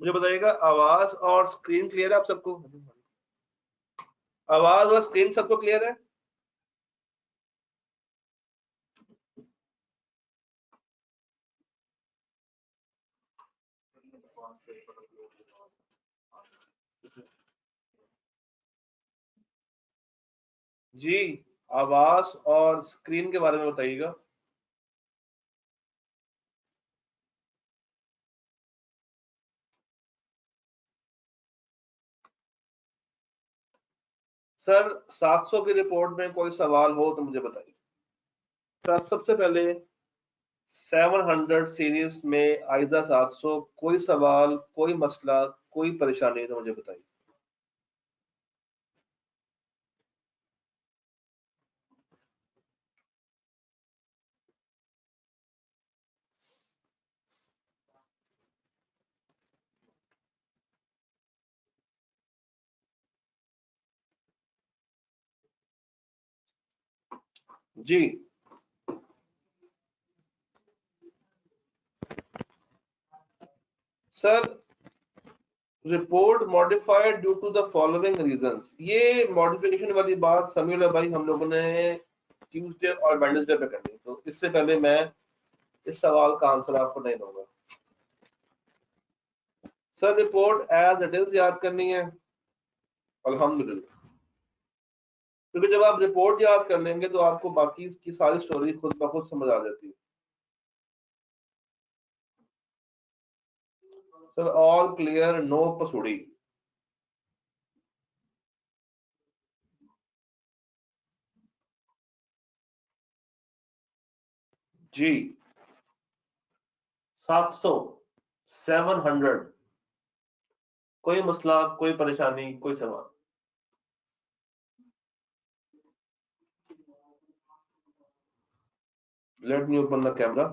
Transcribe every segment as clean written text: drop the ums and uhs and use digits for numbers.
मुझे बताइएगा, आवाज और स्क्रीन क्लियर है आप सबको? आवाज और स्क्रीन सबको क्लियर है? जी, आवाज और स्क्रीन के बारे में बताइएगा। सर 700 की रिपोर्ट में कोई सवाल हो तो मुझे बताइए। सर सबसे पहले 700 सीरीज में आइजा 700, कोई सवाल, कोई मसला, कोई परेशानी तो मुझे बताइए। जी sir, report modified due to the following reasons. ये मॉडिफिकेशन वाली बात समीउल्लाह भाई हम लोगों ने ट्यूसडे और वेडनेसडे पे करनी, तो इससे पहले मैं इस सवाल का आंसर आपको नहीं दूंगा। Sir report as it is याद करनी है, अल्हम्दुलिल्लाह। क्योंकि जब आप रिपोर्ट याद कर लेंगे तो आपको बाकी की सारी स्टोरी खुद ब खुद समझ आ जाती है। Sir all clear, no पसूड़ी। जी 700, 700, कोई मसला, कोई परेशानी, कोई सवाल? Let me open the camera.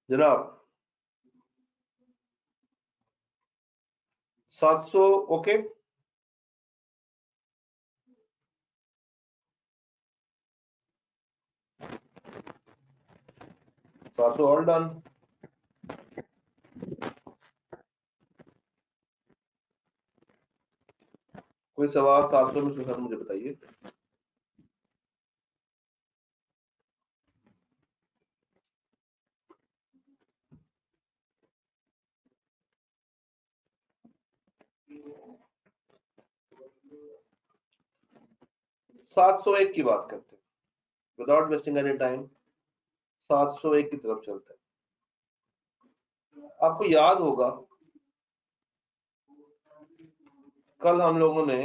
जनाब 700 ओके। 700 all done. कोई सवाल 700 में से मुझे बताइए। सात सौ एक की बात करते हैं, विदाउट वेस्टिंग एनी टाइम 701 की तरफ चलते हैं। आपको याद होगा कल हम लोगों ने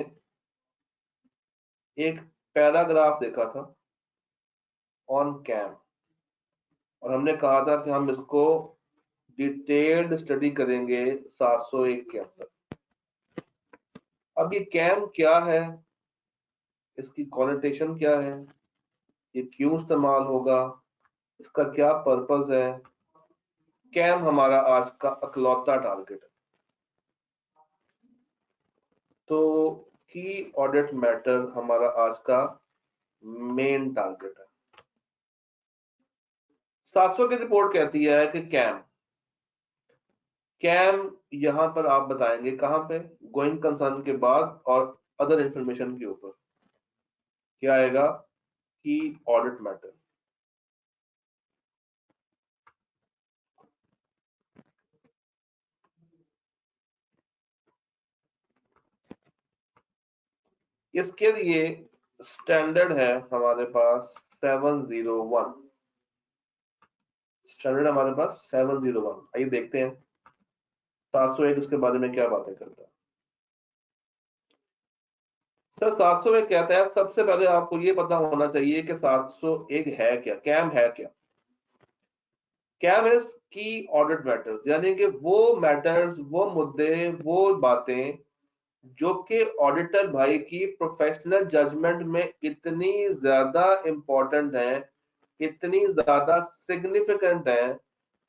एक पैराग्राफ देखा था ऑन कैम, और हमने कहा था कि हम इसको डिटेल्ड स्टडी करेंगे 701 के अंदर। अब ये कैम क्या है, इसकी कॉनेटेशन क्या है, ये क्यों इस्तेमाल होगा, इसका क्या पर्पस है। कैम हमारा आज का अकलौता टारगेट है। तो की ऑडिट मैटर हमारा आज का मेन टारगेट है। 700 की रिपोर्ट कहती है कि कैम, कैम यहां पर आप बताएंगे कहां पे, गोइंग कंसर्न के बाद और अदर इंफॉर्मेशन के ऊपर क्या आएगा कि ऑडिट मैटर। इसके लिए स्टैंडर्ड है हमारे पास 701। स्टैंडर्ड हमारे पास 701। आइए देखते हैं 701 इसके बारे में क्या बातें करता है। सर 701 कहता है, सबसे पहले आपको ये पता होना चाहिए कि 701 है क्या, कैम है क्या। कैम इज की ऑडिट मैटर्स, यानी कि वो मैटर्स, वो मुद्दे, वो बातें जो कि ऑडिटर भाई की प्रोफेशनल जजमेंट में इतनी ज्यादा इंपॉर्टेंट है, इतनी ज्यादा सिग्निफिकेंट है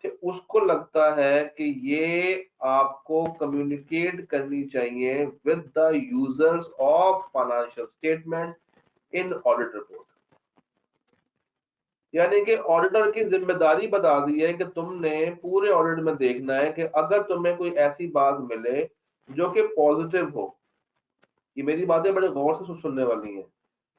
कि उसको लगता है कि ये आपको कम्युनिकेट करनी चाहिए with the users of financial statement in audit report. यानी कि ऑडिटर की जिम्मेदारी बता दी है कि तुमने पूरे ऑडिट में देखना है कि अगर तुम्हें कोई ऐसी बात मिले जो कि पॉजिटिव हो, ये मेरी बातें बड़े गौर से सुनने वाली हैं,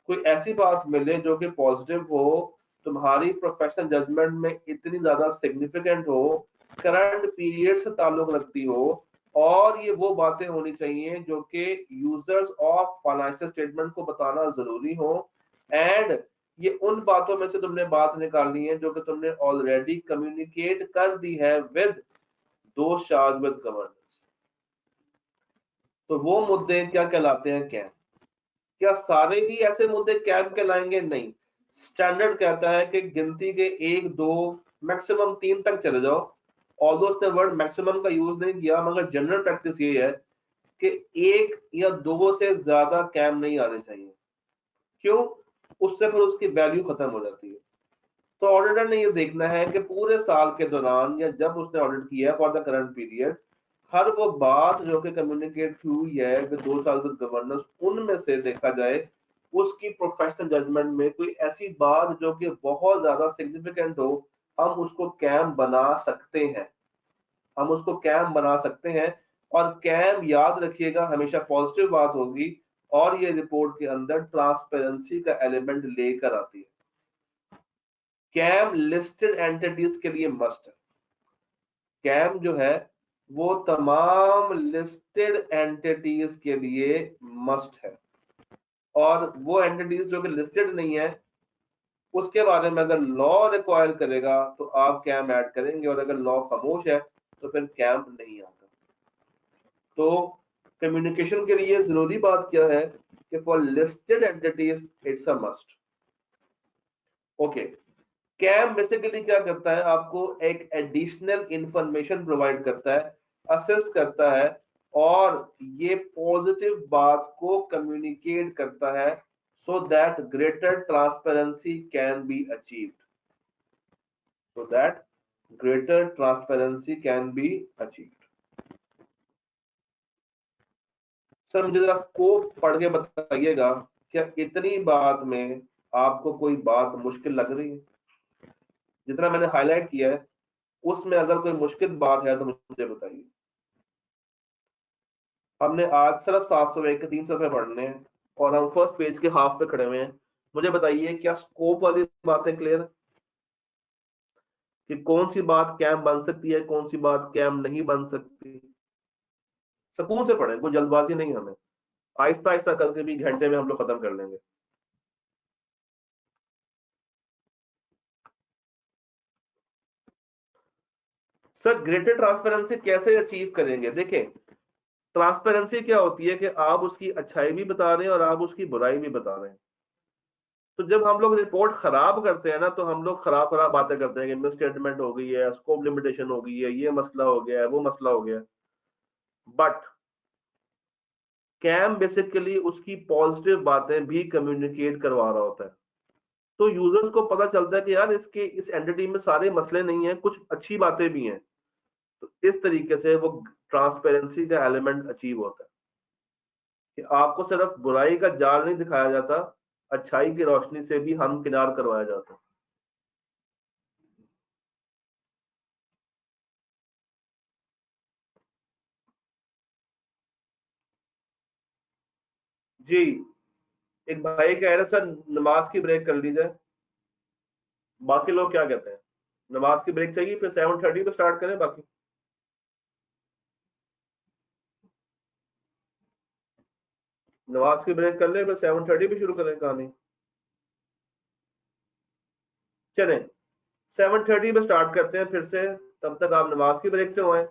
कोई ऐसी बात मिले जो कि पॉजिटिव हो, तुम्हारी प्रोफेशनल जजमेंट में इतनी ज्यादा सिग्निफिकेंट हो, करंट पीरियड से ताल्लुक रखती हो, और ये वो बातें होनी चाहिए जो कि यूजर्स ऑफ फाइनेंशियल स्टेटमेंट को बताना जरूरी हो, एंड ये उन बातों में से तुमने बात निकालनी है जो कि तुमने ऑलरेडी कम्युनिकेट कर दी है विद दोस्त चार्ज विद गवर्नेंस। तो वो मुद्दे क्या कहलाते हैं? क्या क्या सारे ही ऐसे मुद्दे कैम कहलाएंगे? नहीं। स्टैंडर्ड कहता है कि गिनती के एक दो मैक्सिमम तीन तक चले जाओ। ऑल्दो उसने वर्ड मैक्सिमम का यूज नहीं किया, मगर जनरल प्रैक्टिस ये है कि एक या दो से ज्यादा कैम नहीं आने चाहिए। क्यों? उससे फिर उसकी वैल्यू खत्म हो जाती है। तो ऑडिटर ने ये देखना है कि पूरे साल के दौरान या जब उसने ऑडिट किया फॉर द करंट पीरियड, हर वो बात जो कि कम्युनिकेट की हुई है विद 2 साल विद गवर्नेंस, उनमें से देखा जाए उसकी प्रोफेशनल जजमेंट में कोई ऐसी बात जो कि बहुत ज्यादा सिग्निफिकेंट हो, हम उसको कैम बना सकते हैं। हम उसको कैम बना सकते हैं। और कैम याद रखिएगा हमेशा पॉजिटिव बात होगी, और ये रिपोर्ट के अंदर ट्रांसपेरेंसी का एलिमेंट लेकर आती है। कैम लिस्टेड एंटिटीज के लिए मस्ट है। कैम जो है वो तमाम लिस्टेड एंटिटीज के लिए मस्ट है, और वो एंटिटीज जो कि लिस्टेड नहीं है उसके बारे में अगर लॉ रिक्वायर करेगा तो आप कैम ऐड करेंगे, और अगर लॉ खामोश है तो फिर कैम नहीं आता। तो कम्युनिकेशन के लिए जरूरी बात क्या है कि for listed entities it's a must. Okay. कैम बेसिकली क्या करता है? आपको एक एडिशनल इंफॉर्मेशन प्रोवाइड करता है, असिस्ट करता है, और ये पॉजिटिव बात को कम्युनिकेट करता है so that greater transparency can be achieved. So that greater transparency can be achieved. Sir मुझे जरा स्कोप पढ़ के बताइएगा, क्या इतनी बात में आपको कोई बात मुश्किल लग रही है? जितना मैंने हाईलाइट किया है उसमें अगर कोई मुश्किल बात है तो मुझे बताइए। हमने आज सिर्फ 701 के 300 पढ़ने हैं, और हम फर्स्ट पेज के हाफ पे खड़े हुए हैं। मुझे बताइए क्या स्कोप वाली बातें क्लियर, कि कौन सी बात कैम बन सकती है, कौन सी बात कैम नहीं बन सकती? सुकून से पढ़ें, कोई जल्दबाजी नहीं, हमें आहिस्ता आहिस्ता करके भी घंटे में हम लोग खत्म कर लेंगे। सर ग्रेटर ट्रांसपेरेंसी कैसे अचीव करेंगे? देखें, ट्रांसपेरेंसी क्या होती है कि आप उसकी अच्छाई भी बता रहे हैं और आप उसकी बुराई भी बता रहे हैं। तो जब हम लोग रिपोर्ट खराब करते हैं ना, तो हम लोग खराब खराब बातें करते हैं कि मिस स्टेटमेंट हो गई है, स्कोप लिमिटेशन हो गई है, ये मसला हो गया है, वो मसला हो गया है। बट कैम बेसिकली उसकी पॉजिटिव बातें भी कम्युनिकेट करवा रहा होता है। तो यूजर्स को पता चलता है कि यार इसके इस एंटिटी में सारे मसले नहीं है, कुछ अच्छी बातें भी हैं। तो इस तरीके से वो ट्रांसपेरेंसी का एलिमेंट अचीव होता है कि आपको सिर्फ बुराई का जाल नहीं दिखाया जाता, अच्छाई की रोशनी से भी हम किनार करवाया जाता है। जी, एक भाई कह रहे सर नमाज की ब्रेक कर ली जाए। बाकी लोग क्या कहते हैं? नमाज की ब्रेक चाहिए, फिर 7:30 पे स्टार्ट करें बाकी? नमाज की ब्रेक कर ले, फिर 7:30 पे शुरू करें कहानी? चलें, 7:30 पे स्टार्ट करते हैं फिर से। तब तक आप नमाज की ब्रेक से होएं,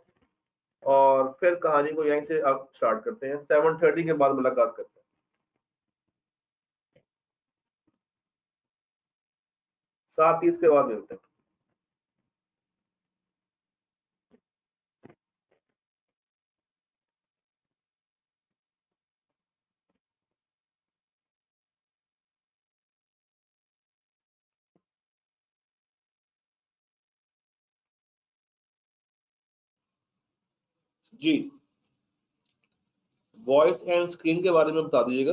और फिर कहानी को यहीं से आप स्टार्ट करते हैं। 7:30 के बाद मुलाकात करते हैं। 7:30 के बाद मिलते हैं। जी, वॉइस एंड स्क्रीन के बारे में बता दीजिएगा।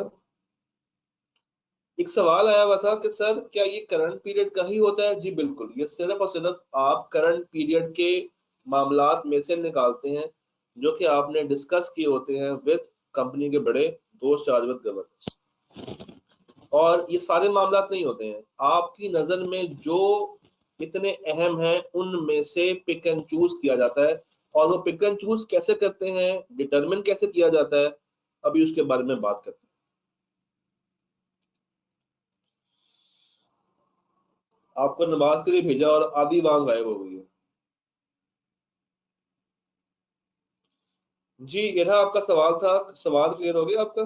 एक सवाल आया हुआ था कि सर क्या ये करंट पीरियड का ही होता है? जी बिल्कुल, ये सिर्फ और सिर्फ आप करंट पीरियड के मामलात में से निकालते हैं जो कि आपने डिस्कस किए होते हैं विद कंपनी के बड़े दोस्त चार्ज विद गवर्नेंस। और ये सारे मामलात नहीं होते हैं, आपकी नजर में जो इतने अहम हैं उनमें से पिक एंड चूज किया जाता है। और वो पिक एंड चूज कैसे करते हैं, डिटरमिन कैसे किया जाता है, अभी उसके बारे में बात करते हैं। आपको नमाज के लिए भेजा और आधी वांग गायब हो गई है। जी ये था आपका सवाल था, सवाल क्लियर हो गया आपका?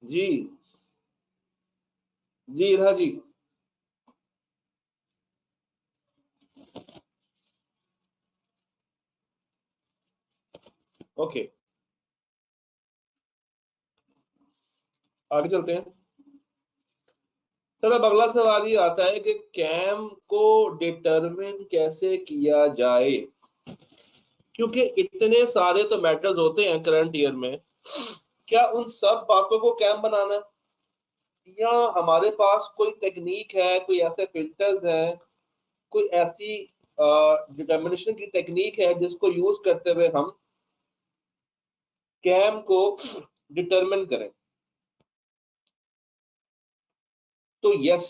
जी जी ये था जी। ओके, आगे चलते हैं। सर अब अगला सवाल ये आता है कि कैम को डिटरमिन कैसे किया जाए, क्योंकि इतने सारे तो मैटर्स होते हैं करंट ईयर में। क्या उन सब बातों को कैम बनाना है, या हमारे पास कोई टेक्निक है, कोई ऐसे फिल्टर्स हैं, कोई ऐसी डिटर्मिनेशन की टेक्निक है जिसको यूज करते हुए हम कैम को डिटरमिन करें? तो यस,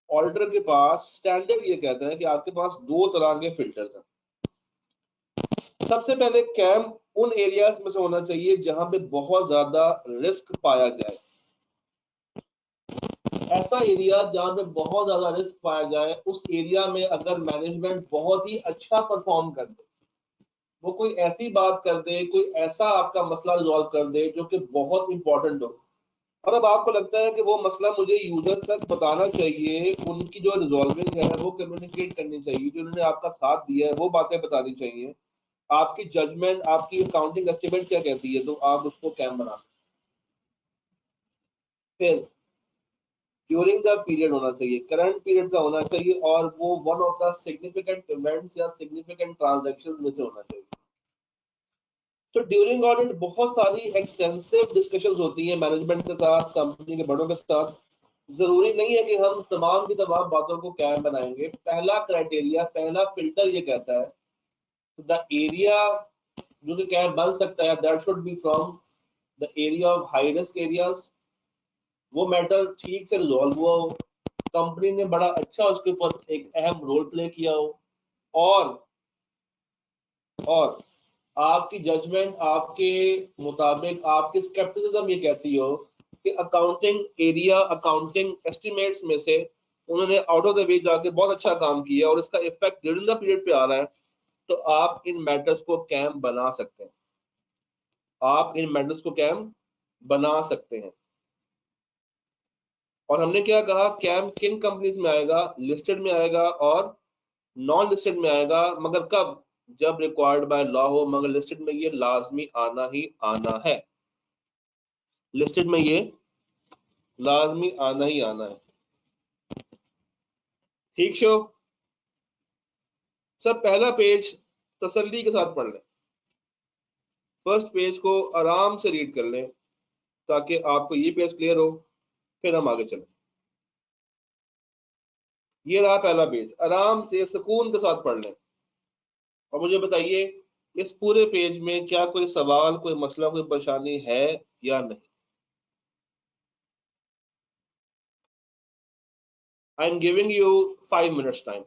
ऑल्टर के पास स्टैंडर्ड ये कहता है कि आपके पास दो तरह के फिल्टर्स हैं। सबसे पहले कैम उन एरियाज में से होना चाहिए जहां पे बहुत ज्यादा रिस्क पाया जाए। ऐसा एरिया जहां पे बहुत ज्यादा रिस्क पाया जाए, उस एरिया में अगर मैनेजमेंट बहुत ही अच्छा परफॉर्म कर दे, वो कोई ऐसी बात कर दे, कोई ऐसा आपका मसला रिजॉल्व कर दे जो कि बहुत इंपॉर्टेंट हो, और अब आपको लगता है कि वो मसला मुझे यूजर्स तक बताना चाहिए, उनकी जो रिजॉल्विंग है वो कम्युनिकेट करनी चाहिए, जो उन्होंने आपका साथ दिया है वो बातें बतानी चाहिए, आपकी जजमेंट, आपकी अकाउंटिंग एस्टिमेट क्या कहती है, तो आप उसको कैम बना सकते हैं। फिर ड्यूरिंग द पीरियड होना चाहिए, करंट पीरियड का होना चाहिए, और वो one of the significant events या सिग्निफिकेंट ट्रांजैक्शंस में से होना चाहिए। तो ड्यूरिंग ऑडिट बहुत सारी एक्सटेंसिव डिस्कशंस होती है मैनेजमेंट के साथ, कंपनी के बड़ों के साथ। जरूरी नहीं है कि हम तमाम की तमाम बातों को कैम बनाएंगे। पहला क्राइटेरिया, पहला फिल्टर ये कहता है द एरिया जो कि कैम बन सकता है, that should be from the area of high risk areas. वो मैटर ठीक से रिजॉल्व हुआ हो, कंपनी ने बड़ा अच्छा उसके ऊपर एक अहम रोल प्ले किया हो, और और आपकी जजमेंट आपके मुताबिक, आपकी स्केप्टिसिज्म ये कहती हो कि अकाउंटिंग एरिया, अकाउंटिंग एस्टिमेट्स में से उन्होंने आउट ऑफ द वे जाके बहुत अच्छा काम किया और इसका इफेक्ट ड्यूरिंग द पीरियड पे आ रहा है, तो आप इन मैटर्स को कैम बना सकते हैं। आप इन मैटर्स को कैम बना सकते हैं। और हमने क्या कहा, कैम किन कंपनीज में आएगा? लिस्टेड में आएगा और नॉन लिस्टेड में आएगा, मगर कब? जब रिक्वायर्ड बाय लॉ हो, मगर लिस्टेड में ये लाजमी आना ही आना है। लिस्टेड में ये लाजमी आना ही आना है। ठीक शो। सर पहला पेज तसल्ली के साथ पढ़ लें, फर्स्ट पेज को आराम से रीड कर लें ताकि आपको ये पेज क्लियर हो, फिर हम आगे चलें। ये रहा पहला पेज, आराम से सुकून के साथ पढ़ लें और मुझे बताइए इस पूरे पेज में क्या कोई सवाल, कोई मसला, कोई परेशानी है या नहीं? I am giving you 5 minutes time.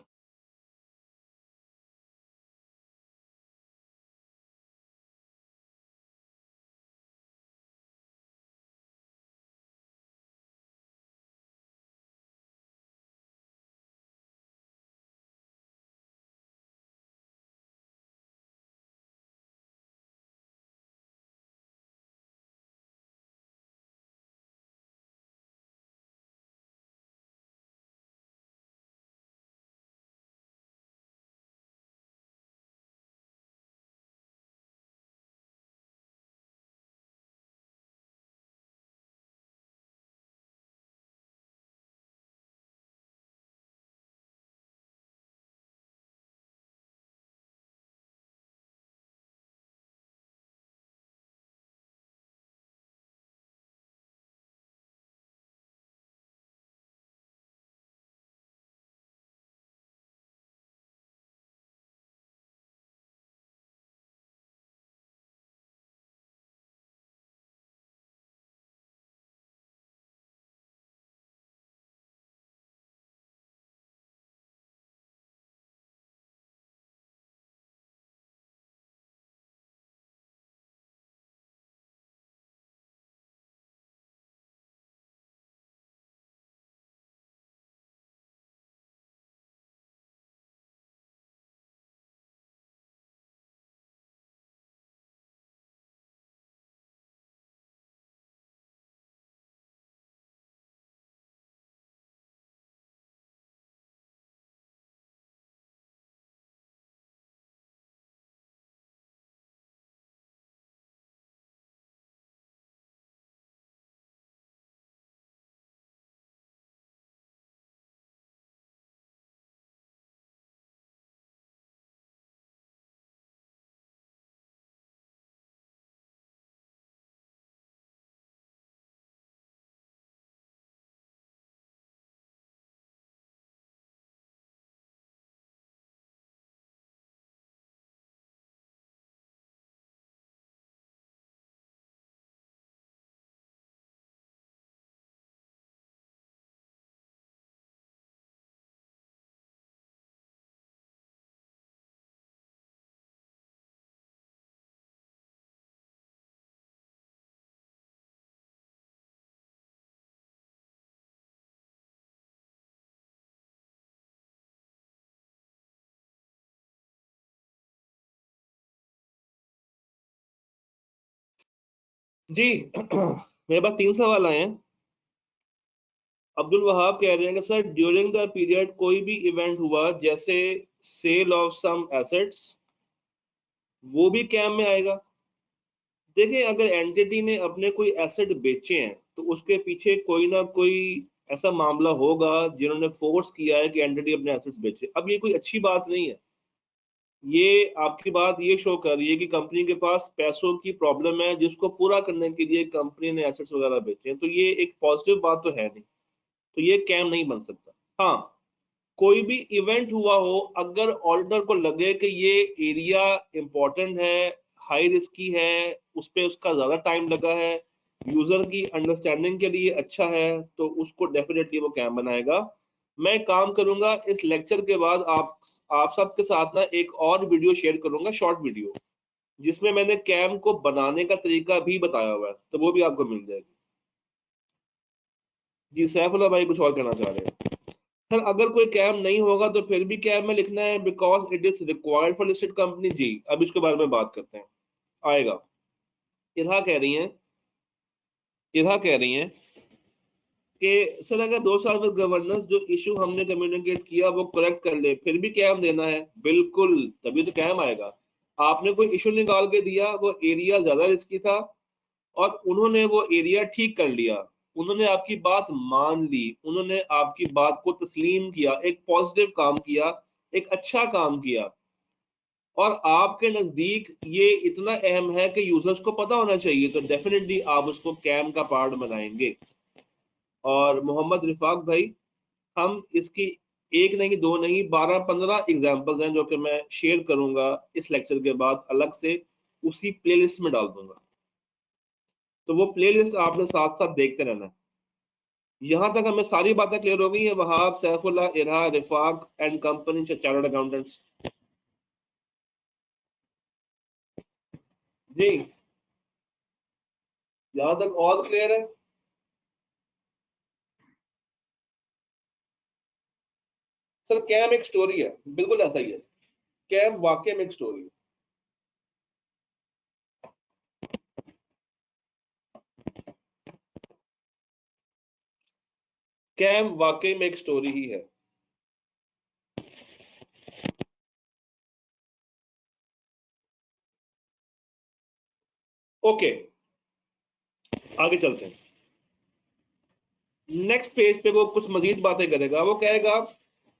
जी मेरे पास 3 सवाल आए हैं। अब्दुल वहाब कह रहे हैं कि सर ड्यूरिंग द पीरियड कोई भी इवेंट हुआ जैसे सेल ऑफ सम एसेट्स, वो भी कैम में आएगा? देखिए, अगर एंटिटी ने अपने कोई एसेट बेचे हैं तो उसके पीछे कोई ना कोई ऐसा मामला होगा जिन्होंने फोर्स किया है कि एंटिटी अपने एसेट्स बेचे। अब ये कोई अच्छी बात नहीं है। ये आपकी बात ये शो कर रही है कि कंपनी के पास पैसों की प्रॉब्लम है जिसको पूरा करने के लिए कंपनी ने एसेट्स वगैरह बेचे हैं, तो ये एक पॉजिटिव बात तो है नहीं, तो ये कैम नहीं बन सकता। हाँ, कोई भी इवेंट हुआ हो, अगर ऑडिटर को लगे कि ये एरिया इंपॉर्टेंट है, हाई रिस्की है, उस पे उसका ज्यादा टाइम लगा है, यूजर की अंडरस्टैंडिंग के लिए अच्छा है, तो उसको डेफिनेटली वो कैम बनाएगा। मैं काम करूंगा इस लेक्चर के बाद आप सबके साथ ना एक और वीडियो शेयर करूंगा, शॉर्ट वीडियो, जिसमें मैंने कैम को बनाने का तरीका भी बताया हुआ है, तो वो भी आपको मिल जाएगी। जी सैफुल्ला भाई कुछ और कहना चाह रहे हैं? सर अगर कोई कैम नहीं होगा तो फिर भी कैम में लिखना है because it is required for listed company. जी अब इसके बारे में बात करते हैं, आएगा। इरहा कह रही हैं, इरहा कह रही हैं कि सर अगर 2 साल में गवर्नेंस जो इशू हमने कम्युनिकेट किया वो करेक्ट कर ले फिर भी कैम देना है? बिल्कुल, तभी तो कैम आएगा। आपने कोई इशू निकाल के दिया, वो एरिया ज्यादा रिस्की था और उन्होंने वो एरिया ठीक कर लिया, उन्होंने आपकी बात मान ली, उन्होंने आपकी बात को तस्लीम किया, एक पॉजिटिव काम किया, एक अच्छा काम किया, और आपके नजदीक ये इतना अहम है कि यूजर्स को पता होना चाहिए, तो डेफिनेटली आप उसको कैम का पार्ट बनाएंगे। और मोहम्मद रिफाक भाई, हम इसकी एक नहीं, दो नहीं, 12-15 एग्जाम्पल्स हैं जो कि मैं शेयर करूंगा इस लेक्चर के बाद, अलग से उसी प्लेलिस्ट में डाल दूंगा, तो वो प्लेलिस्ट आपने साथ साथ देखते रहना है। यहां तक हमें सारी बातें क्लियर हो गई है? Wahab, Saifullah, Irha, Rifaq and company chartered accountants. जी यहां तक ऑल क्लियर है? सर कैम एक स्टोरी है, बिल्कुल ऐसा ही है। कैम वाकई में एक स्टोरी है। कैम वाकई में एक स्टोरी ही है। ओके, आगे चलते हैं। नेक्स्ट पेज पे वो कुछ मजीद बातें करेगा। वो कहेगा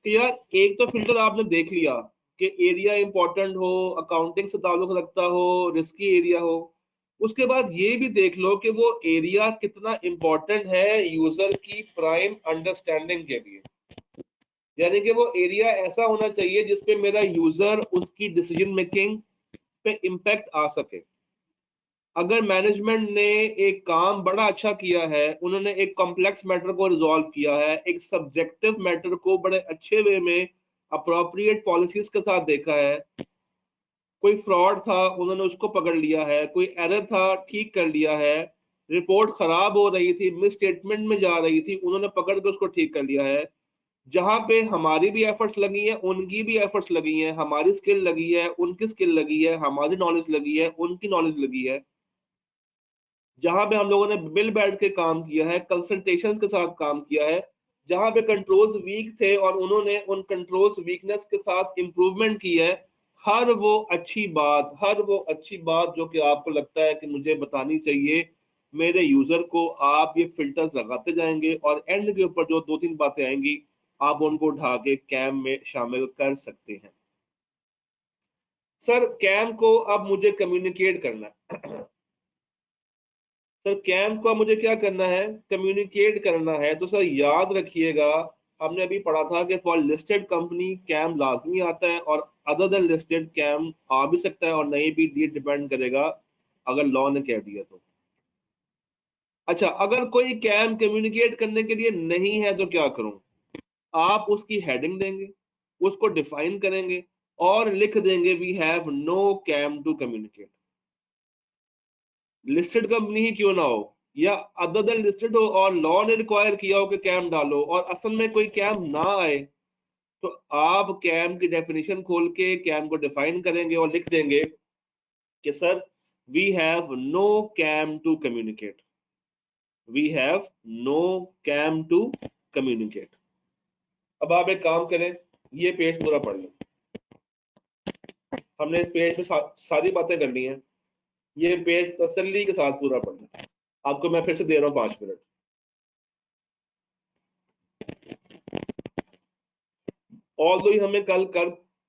कि यार एक तो फिल्टर आपने देख लिया कि एरिया इंपॉर्टेंट हो, अकाउंटिंग से ताल्लुक रखता हो, रिस्की एरिया हो। उसके बाद ये भी देख लो कि वो एरिया कितना इंपॉर्टेंट है यूजर की प्राइम अंडरस्टैंडिंग के लिए, यानी कि वो एरिया ऐसा होना चाहिए जिसपे मेरा यूजर, उसकी डिसीजन मेकिंग पे इम्पैक्ट आ सके। अगर मैनेजमेंट ने एक काम बड़ा अच्छा किया है, उन्होंने एक कॉम्प्लेक्स मैटर को रिजॉल्व किया है, एक सब्जेक्टिव मैटर को बड़े अच्छे वे में अप्रोप्रिएट पॉलिसीज के साथ देखा है, कोई फ्रॉड था उन्होंने उसको पकड़ लिया है, कोई एरर था ठीक कर लिया है, रिपोर्ट खराब हो रही थी, मिस स्टेटमेंट में जा रही थी, उन्होंने पकड़ के उसको ठीक कर लिया है। जहां पे हमारी भी एफर्ट्स लगी है, उनकी भी एफर्ट्स लगी है, हमारी स्किल लगी है, उनकी स्किल लगी है, हमारी नॉलेज लगी है, उनकी नॉलेज लगी है, जहां पे हम लोगों ने मिल बैठ के काम किया है, कंसल्टेशन के साथ काम किया है, जहां पे कंट्रोल्स वीक थे और उन्होंने उन कंट्रोल्स वीकनेस के साथ इंप्रूवमेंट की है। हर वो अच्छी बात, हर वो अच्छी बात जो कि आपको लगता है कि मुझे बतानी चाहिए मेरे यूजर को, आप ये फिल्टर्स लगाते जाएंगे और एंड के ऊपर जो 2-3 बातें आएंगी आप उनको उठा के कैम में शामिल कर सकते हैं। सर कैम को अब मुझे कम्युनिकेट करना है। सर कैम को मुझे क्या करना है? कम्युनिकेट करना है। तो सर याद रखिएगा, हमने अभी पढ़ा था कि फॉर लिस्टेड कंपनी कैम लाजमी आता है, और अदर देन लिस्टेड कैम आ भी सकता है और नहीं भी, ये डिपेंड करेगा अगर लॉ ने कह दिया तो। अच्छा, अगर कोई कैम कम्युनिकेट करने के लिए नहीं है तो क्या करूं? आप उसकी हेडिंग देंगे, उसको डिफाइन करेंगे और लिख देंगे we have no KAM to communicate. Listed company ही क्यों ना हो या अदर देन लिस्टेड हो और लॉ ने रिक्वायर किया हो कि कैम डालो और असल में कोई कैम ना आए, तो आप कैम की डेफिनेशन खोल के कैम को डिफाइन करेंगे और लिख देंगे कि sir we have no cam to communicate. We have no cam to communicate. अब आप एक काम करें, ये पेज पूरा पढ़ लें। हमने इस पेज में सारी बातें करनी है। ये पेज तसल्ली के साथ पूरा पढ़ लें। आपको मैं फिर से दे रहा हूं 5 मिनट। ऑल्दो हमें कल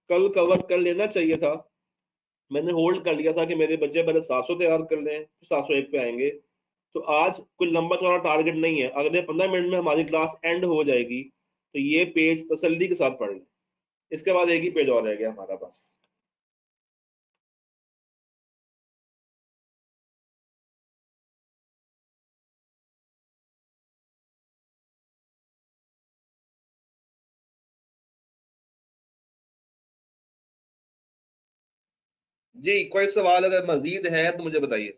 कवर कर लेना चाहिए था, मैंने होल्ड कर लिया था कि मेरे बच्चे पहले 700 तैयार कर लें, 701 पे आएंगे। तो आज कोई लंबा चौड़ा टारगेट नहीं है, अगले 15 मिनट में हमारी क्लास एंड हो जाएगी। तो ये पेज तसल्ली के साथ पढ़ लें। इसके बाद एक ही पेज और रह गया हमारा पास। जी कोई सवाल अगर मजीद है तो मुझे बताइए।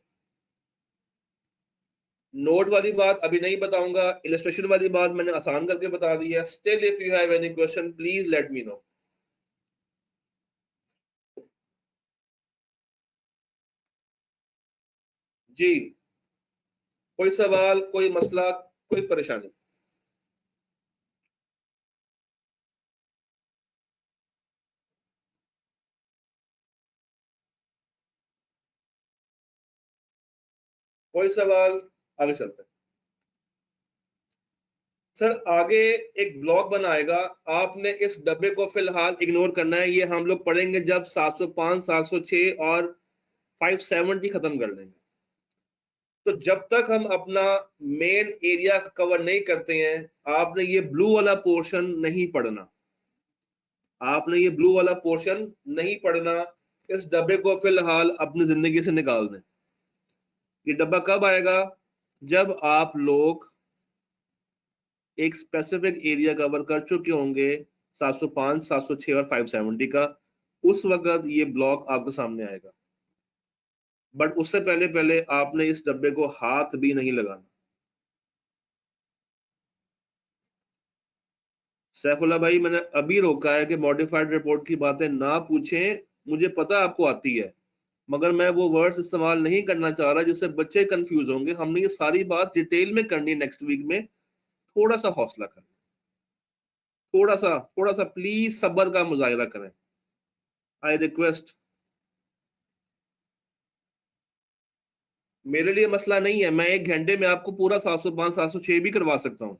नोट वाली बात अभी नहीं बताऊंगा, इलस्ट्रेशन वाली बात मैंने आसान करके बता दी है। Still if you have any question please let me know. जी कोई सवाल, कोई मसला, कोई परेशानी? कोई सवाल? आगे चलते हैं। सर आगे एक ब्लॉक बनाएगा, आपने इस डब्बे को फिलहाल इग्नोर करना है। ये हम लोग पढ़ेंगे जब 705, 706 और 570 खत्म कर लेंगे। तो जब तक हम अपना मेन एरिया कवर नहीं करते हैं, आपने ये ब्लू वाला पोर्शन नहीं पढ़ना। आपने ये ब्लू वाला पोर्शन नहीं पढ़ना। इस डब्बे को फिलहाल अपनी जिंदगी से निकाल दें। ये डब्बा कब आएगा? जब आप लोग एक स्पेसिफिक एरिया कवर कर चुके होंगे, 705, 706 और 570 का। उस वक्त ये ब्लॉक आपके सामने आएगा। बट उससे पहले पहले आपने इस डब्बे को हाथ भी नहीं लगाना। सैफुल्ला भाई मैंने अभी रोका है कि मॉडिफाइड रिपोर्ट की बातें ना पूछें। मुझे पता आपको आती है, मगर मैं वो वर्ड्स इस्तेमाल नहीं करना चाह रहा जिससे बच्चे कंफ्यूज होंगे। हमने ये सारी बात डिटेल में करनी है नेक्स्ट वीक में। थोड़ा सा हौसला करें, थोड़ा सा प्लीज सब्र का मुजाहिरा करें। I request. मेरे लिए मसला नहीं है, मैं 1 घंटे में आपको पूरा 705, 706 भी करवा सकता हूँ,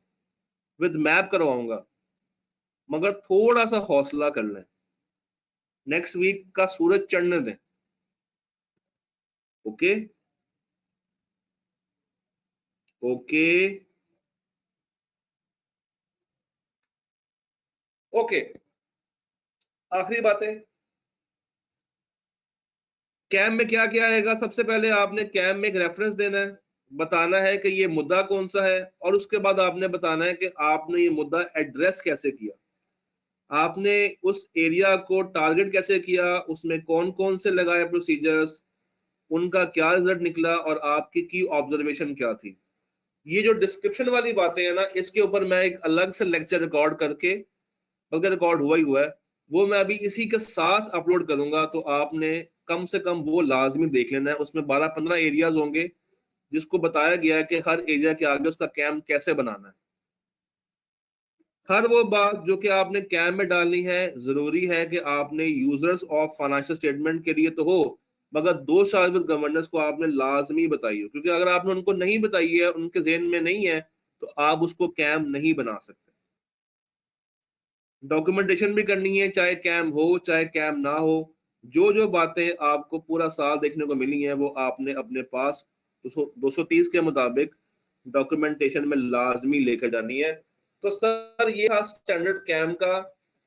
विद मैप करवाऊंगा। मगर थोड़ा सा हौसला कर लें, नेक्स्ट वीक का सूरज चढ़ने दें। Okay okay okay. आखिरी बातें, कैम में क्या क्या आएगा? सबसे पहले आपने कैम में एक रेफरेंस देना है, बताना है कि ये मुद्दा कौन सा है, और उसके बाद आपने बताना है कि आपने ये मुद्दा एड्रेस कैसे किया, आपने उस एरिया को टारगेट कैसे किया, उसमें कौन कौन से लगाए प्रोसीजर्स, उनका क्या रिजल्ट निकला, और आपकी की ऑब्जर्वेशन क्या थी। ये जो डिस्क्रिप्शन वाली बातें हैं ना, इसके ऊपर मैं एक अलग से लेक्चर रिकॉर्ड करके, बल्कि रिकॉर्ड हुआ ही हुआ है, वो मैं अभी इसी के साथ अपलोड करूंगा। तो आपने कम से कम वो लाजमी देख लेना है। उसमें 12-15 एरियाज होंगे जिसको बताया गया है कि हर एरिया के आगे उसका कैम कैसे बनाना है। हर वो बात जो कि आपने कैम में डालनी है, जरूरी है कि आपने यूजर्स ऑफ फाइनेंशियल स्टेटमेंट के लिए तो हो, मगर 2 साल विद गवर्नेंस को आपने लाजमी बताई हो। क्योंकि अगर आपने उनको नहीं बताई है, उनके जेहन में नहीं है, तो आप उसको कैम नहीं बना सकते। डॉक्यूमेंटेशन भी करनी है, चाहे कैम हो चाहे कैम ना हो। जो जो बातें आपको पूरा साल देखने को मिली हैं, वो आपने अपने पास 230 के मुताबिक डॉक्यूमेंटेशन में लाजमी लेकर जानी है। तो सर ये था स्टैंडर्ड कैम का।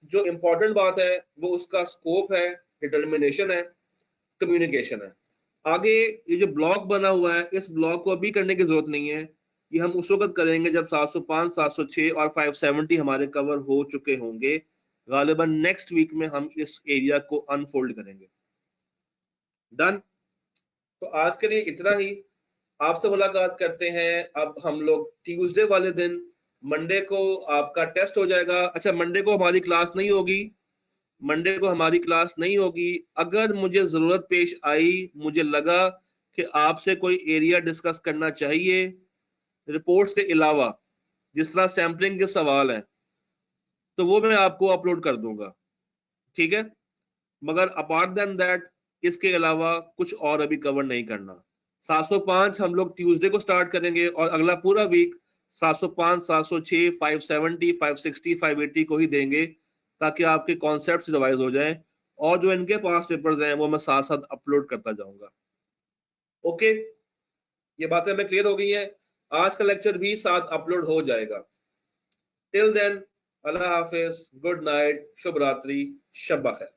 जो इंपॉर्टेंट बात है वो उसका स्कोप है, डिटर्मिनेशन है, कम्युनिकेशन है। आगे ये जो ब्लॉक बना हुआ है, इस ब्लॉक को अभी करने की जरूरत नहीं है। ये हम उस वक्त करेंगे जब 705, 706 और 570 हमारे कवर हो चुके होंगे। गालिबन नेक्स्ट वीक में हम इस एरिया को अनफोल्ड करेंगे। डन। तो आज के लिए इतना ही। आपसे मुलाकात करते हैं अब हम लोग ट्यूसडे वाले दिन। मंडे को आपका टेस्ट हो जाएगा। अच्छा, मंडे को हमारी क्लास नहीं होगी। मंडे को हमारी क्लास नहीं होगी। अगर मुझे जरूरत पेश आई, मुझे लगा कि आपसे कोई एरिया डिस्कस करना चाहिए रिपोर्ट्स के अलावा, जिस तरह सैम्पलिंग के सवाल हैं, तो वो मैं आपको अपलोड कर दूंगा, ठीक है। मगर अपार्ट देन दैट इसके अलावा कुछ और अभी कवर नहीं करना। 705 हम लोग ट्यूसडे को स्टार्ट करेंगे और अगला पूरा वीक 705, 706, 570, 560, 580 को ही देंगे, ताकि आपके कॉन्सेप्ट्स रिवाइज हो जाएं और जो इनके पास पेपर्स हैं वो मैं साथ साथ अपलोड करता जाऊंगा। ओके, ये बातें हमें क्लियर हो गई हैं। आज का लेक्चर भी साथ अपलोड हो जाएगा। टिल देन, अल्लाह हाफिज, गुड नाइट, शुभ रात्रि, शब बखैर।